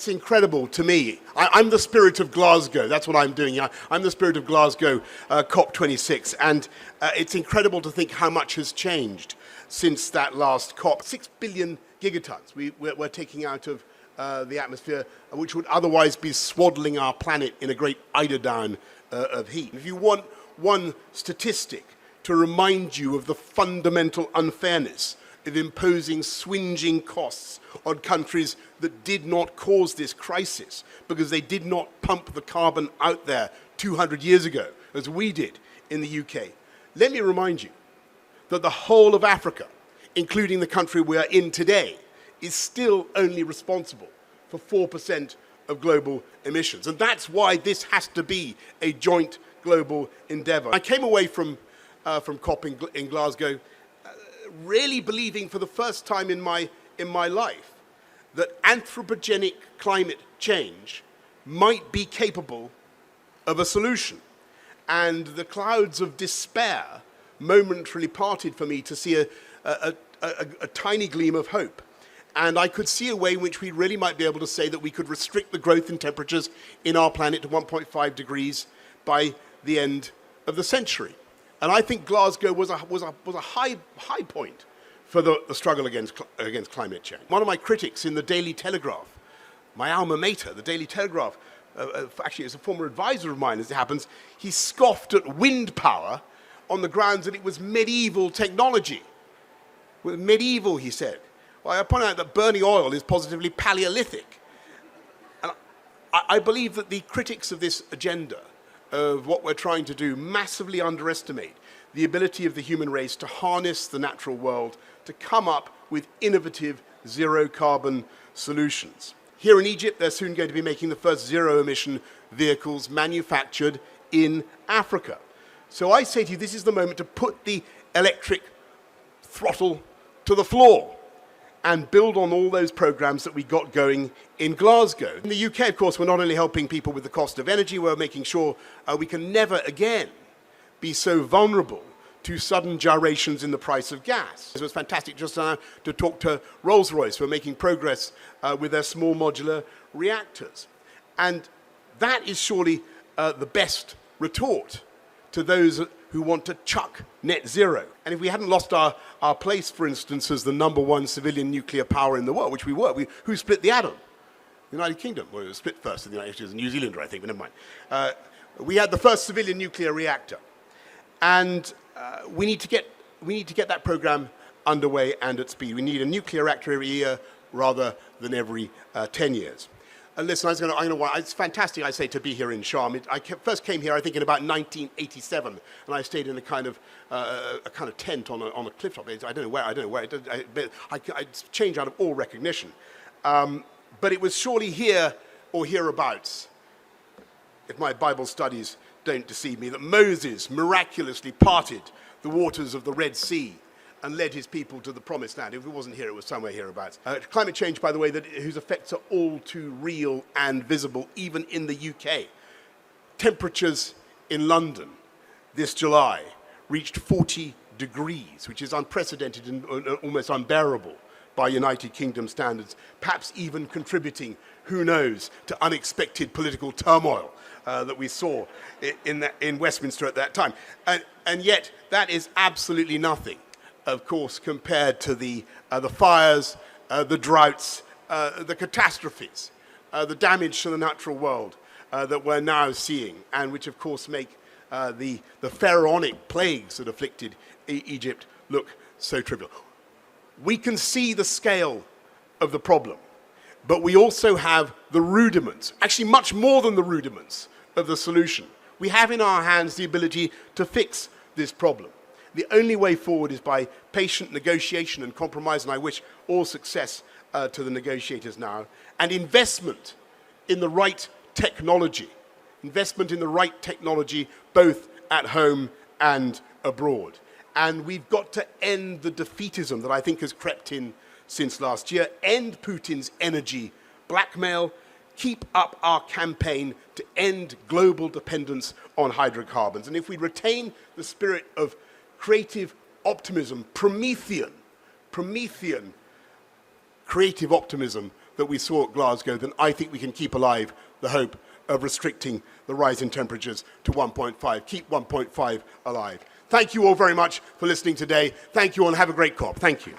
it's incredible to me. I'm the spirit of Glasgow. That's what I'm doing. I'm the spirit of Glasgow, COP26. And it's incredible to think how much has changed since that last COP. 6 billion gigatons we're taking out of the atmosphere, which would otherwise be swaddling our planet in a great eiderdown of heat. If you want one statistic to remind you of the fundamental unfairness of imposing swinging costs on countries that did not cause this crisis because they did not pump the carbon out there 200 years ago, as we did in the UK. Let me remind you that the whole of Africa, including the country we are in today, is still only responsible for 4% of global emissions. And that's why this has to be a joint global endeavor. I came away from COP in Glasgow really believing for the first time in my life that anthropogenic climate change might be capable of a solution. And the clouds of despair momentarily parted for me to see a tiny gleam of hope. And I could see a way in which we really might be able to say that we could restrict the growth in temperatures in our planet to 1.5 degrees by the end of the century. And I think Glasgow was a high point for the struggle against climate change. One of my critics in the Daily Telegraph, my alma mater, the Daily Telegraph, actually is a former advisor of mine as it happens, he scoffed at wind power on the grounds that it was medieval technology. Well, medieval, he said. Well, I point out that burning oil is positively Paleolithic. And I believe that the critics of this agenda, of what we're trying to do, massively underestimate the ability of the human race to harness the natural world, to come up with innovative zero-carbon solutions. Here in Egypt, they're soon going to be making the first zero-emission vehicles manufactured in Africa. So I say to you, this is the moment to put the electric throttle to the floor and build on all those programs that we got going in Glasgow. In the UK, of course, we're not only helping people with the cost of energy, we're making sure we can never again be so vulnerable to sudden gyrations in the price of gas. It was fantastic just now to talk to Rolls-Royce, who are making progress with their small modular reactors. And that is surely the best retort to those who want to chuck net zero. And if we hadn't lost our place, for instance, as the #1 civilian nuclear power in the world, which we were, who split the atom? The United Kingdom. Well, it was split first in the United States, New Zealander, I think, but never mind. We had the first civilian nuclear reactor. And we need to get that program underway and at speed. We need a nuclear reactor every year rather than every 10 years. Listen, it's fantastic, I say, to be here in Sharm. I first came here, I think, in about 1987, and I stayed in a kind of tent on a cliff top. I don't know where. It's changed out of all recognition. But it was surely here or hereabouts, if my Bible studies don't deceive me, that Moses miraculously parted the waters of the Red Sea and led his people to the promised land. If it wasn't here, it was somewhere hereabouts. Climate change, by the way, whose effects are all too real and visible, even in the UK. Temperatures in London this July reached 40 degrees, which is unprecedented and almost unbearable by United Kingdom standards, perhaps even contributing, who knows, to unexpected political turmoil that we saw in Westminster at that time. And yet, that is absolutely nothing, of course, compared to the fires, the droughts, the catastrophes, the damage to the natural world that we're now seeing, and which, of course, make the pharaonic plagues that afflicted Egypt look so trivial. We can see the scale of the problem, but we also have the rudiments, actually much more than the rudiments of the solution. We have in our hands the ability to fix this problem. The only way forward is by patient negotiation and compromise, and I wish all success to the negotiators now, and investment in the right technology. Investment in the right technology, both at home and abroad. And we've got to end the defeatism that I think has crept in since last year, end Putin's energy blackmail, keep up our campaign to end global dependence on hydrocarbons. And if we retain the spirit of creative optimism, Promethean creative optimism that we saw at Glasgow, then I think we can keep alive the hope of restricting the rise in temperatures to 1.5. Keep 1.5 alive. Thank you all very much for listening today. Thank you all and have a great COP. Thank you.